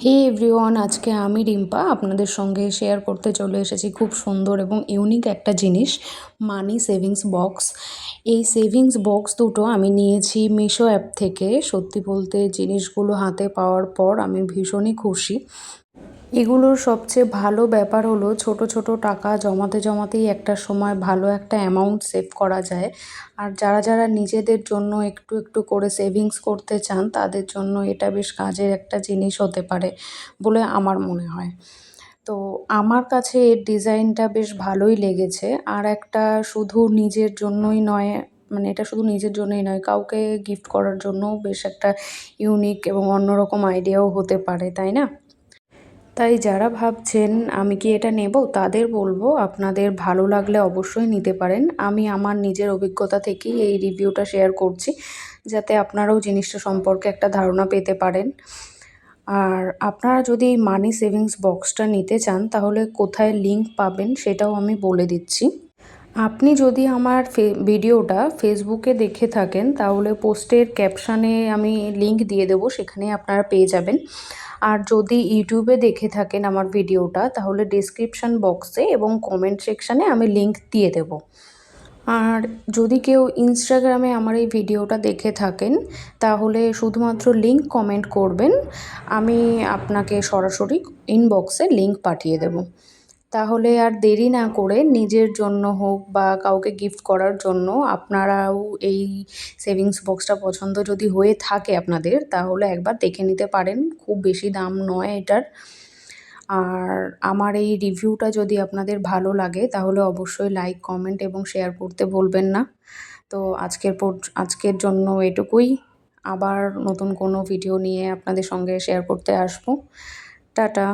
হে everyone, আজকে আমি রিম্পা আপনাদের সঙ্গে শেয়ার করতে চলে এসেছি খুব সুন্দর এবং ইউনিক একটা জিনিস, মানি সেভিংস বক্স। এই সেভিংস বক্স দুটো আমি নিয়েছি মিশো অ্যাপ থেকে। সত্যি বলতে জিনিসগুলো হাতে পাওয়ার পর আমি ভীষণই খুশি। এগুলোর সবচেয়ে ভালো ব্যাপার হলো ছোট ছোট টাকা জমাতে জমাতেই একটা সময় ভালো একটা অ্যামাউন্ট সেভ করা যায়। আর যারা যারা নিজেদের জন্য একটু একটু করে সেভিংস করতে চান তাদের জন্য এটা বেশ কাজের একটা জিনিস হতে পারে বলে আমার মনে হয়। তো আমার কাছে এর ডিজাইনটা বেশ ভালোই লেগেছে। আর একটা শুধু নিজের জন্যই নয়, মানে এটা শুধু নিজের জন্যই নয়, কাউকে গিফট করার জন্যও বেশ একটা ইউনিক এবং অন্যরকম আইডিয়াও হতে পারে, তাই না? তাই যারা ভাবছেন আমি কি এটা নেব, তাদের বলবো আপনাদের ভালো লাগলে অবশ্যই নিতে পারেন। আমি আমার নিজের অভিজ্ঞতা থেকেই এই রিভিউটা শেয়ার করছি, যাতে আপনারাও জিনিসটা সম্পর্কে একটা ধারণা পেতে পারেন। আর আপনারা যদি এই মানি সেভিংস বক্সটা নিতে চান তাহলে কোথায় লিঙ্ক পাবেন সেটাও আমি বলে দিচ্ছি। আপনি যদি আমার ভিডিওটা ফেসবুকে দেখে থাকেন তাহলে পোস্টের ক্যাপশানে আমি লিংক দিয়ে দেবো, সেখানে আপনারা পেয়ে যাবেন। আর যদি ইউটিউবে দেখে থাকেন আমার ভিডিওটা তাহলে ডেসক্রিপশান বক্সে এবং কমেন্ট সেকশানে আমি লিংক দিয়ে দেবো। আর যদি কেউ ইনস্টাগ্রামে আমার এই ভিডিওটা দেখে থাকেন তাহলে শুধুমাত্র লিংক কমেন্ট করবেন, আমি আপনাকে সরাসরি ইনবক্সে লিংক পাঠিয়ে দেবো। তাহলে আর দেরি না করে নিজের জন্য হোক বা কাউকে গিফট করার জন্য আপনারাও এই সেভিংস বক্সটা পছন্দ যদি হয়ে থাকে আপনাদের তাহলে একবার দেখে নিতে পারেন। খুব বেশি দাম নয় এটার। আর আমার এই রিভিউটা যদি আপনাদের ভালো লাগে তাহলে অবশ্যই লাইক, কমেন্ট এবং শেয়ার করতে ভুলবেন না। তো আজকের জন্য এটুকুই। আবার নতুন কোনো ভিডিও নিয়ে আপনাদের সঙ্গে শেয়ার করতে আসবো। টাটা।